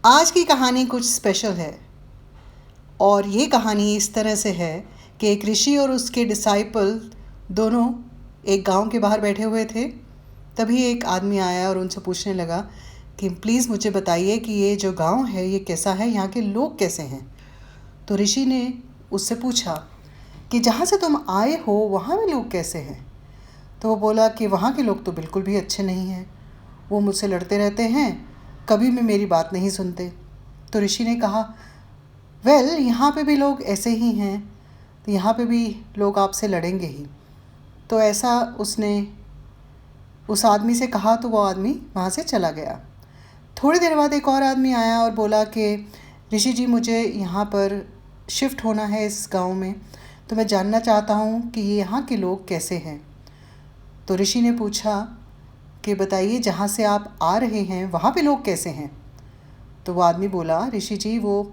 आज की कहानी कुछ स्पेशल है और ये कहानी इस तरह से है कि एक ऋषि और उसके डिसाइपल दोनों एक गांव के बाहर बैठे हुए थे। तभी एक आदमी आया और उनसे पूछने लगा कि प्लीज़ मुझे बताइए कि ये जो गांव है ये कैसा है, यहाँ के लोग कैसे हैं। तो ऋषि ने उससे पूछा कि जहाँ से तुम आए हो वहाँ में लोग कैसे हैं। तो वो बोला कि वहाँ के लोग तो बिल्कुल भी अच्छे नहीं हैं, वो मुझसे लड़ते रहते हैं, कभी भी मेरी बात नहीं सुनते। तो ऋषि ने कहा यहाँ पे भी लोग ऐसे ही हैं, तो यहाँ पे भी लोग आपसे लड़ेंगे ही। तो ऐसा उसने उस आदमी से कहा तो वो आदमी वहाँ से चला गया। थोड़ी देर बाद एक और आदमी आया और बोला कि ऋषि जी, मुझे यहाँ पर शिफ्ट होना है इस गांव में, तो मैं जानना चाहता हूँ कि ये यहाँ के लोग कैसे हैं। तो ऋषि ने पूछा कि बताइए जहाँ से आप आ रहे हैं वहाँ पे लोग कैसे हैं। तो वो आदमी बोला, ऋषि जी, वो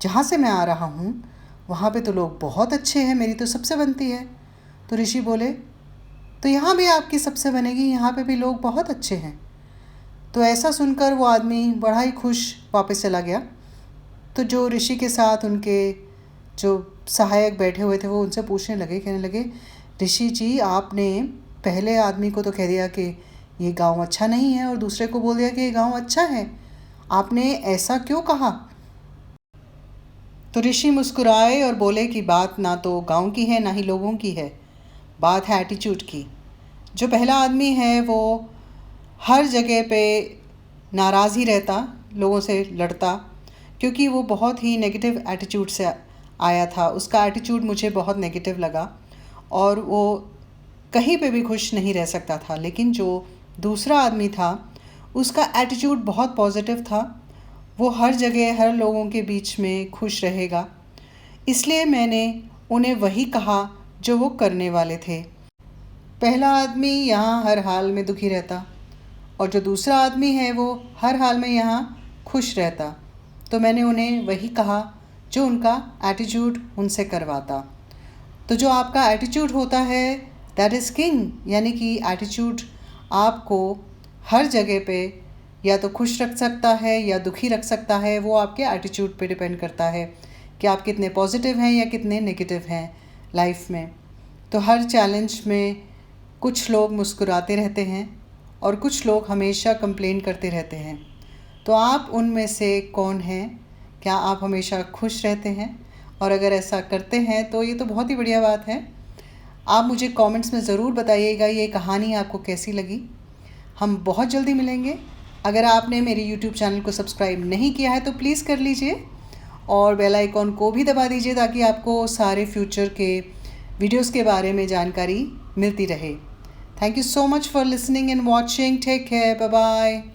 जहाँ से मैं आ रहा हूँ वहाँ पे तो लोग बहुत अच्छे हैं, मेरी तो सबसे बनती है। तो ऋषि बोले, तो यहाँ भी आपकी सबसे बनेगी, यहाँ पे भी लोग बहुत अच्छे हैं। तो ऐसा सुनकर वो आदमी बड़ा ही खुश वापस चला गया। तो जो ऋषि के साथ उनके जो सहायक बैठे हुए थे वो उनसे पूछने लगे, कहने लगे, ऋषि जी, आपने पहले आदमी को तो कह दिया कि ये गांव अच्छा नहीं है और दूसरे को बोल दिया कि ये गांव अच्छा है, आपने ऐसा क्यों कहा। तो ऋषि मुस्कुराए और बोले कि बात ना तो गांव की है ना ही लोगों की है, बात है एटीट्यूड की। जो पहला आदमी है वो हर जगह पे नाराज़ ही रहता, लोगों से लड़ता, क्योंकि वो बहुत ही नेगेटिव एटीट्यूड से आया था। उसका एटीट्यूड मुझे बहुत नेगेटिव लगा और वो कहीं पे भी खुश नहीं रह सकता था। लेकिन जो दूसरा आदमी था उसका एटीट्यूड बहुत पॉजिटिव था, वो हर जगह हर लोगों के बीच में खुश रहेगा। इसलिए मैंने उन्हें वही कहा जो वो करने वाले थे। पहला आदमी यहाँ हर हाल में दुखी रहता और जो दूसरा आदमी है वो हर हाल में यहाँ खुश रहता। तो मैंने उन्हें वही कहा जो उनका एटीट्यूड उनसे करवाता। तो जो आपका एटीट्यूड होता है दैट इज़ किंग, यानी कि एटीट्यूड आपको हर जगह पे या तो खुश रख सकता है या दुखी रख सकता है। वो आपके एटीट्यूड पे डिपेंड करता है कि आप कितने पॉजिटिव हैं या कितने नेगेटिव हैं लाइफ में। तो हर चैलेंज में कुछ लोग मुस्कुराते रहते हैं और कुछ लोग हमेशा कंप्लेन करते रहते हैं। तो आप उनमें से कौन हैं? क्या आप हमेशा खुश रहते हैं? और अगर ऐसा करते हैं तो ये तो बहुत ही बढ़िया बात है। आप मुझे कमेंट्स में ज़रूर बताइएगा ये कहानी आपको कैसी लगी। हम बहुत जल्दी मिलेंगे। अगर आपने मेरे YouTube चैनल को सब्सक्राइब नहीं किया है तो प्लीज़ कर लीजिए और बेल आइकॉन को भी दबा दीजिए ताकि आपको सारे फ्यूचर के वीडियोस के बारे में जानकारी मिलती रहे। Thank you so much for listening and watching. Take care, bye bye.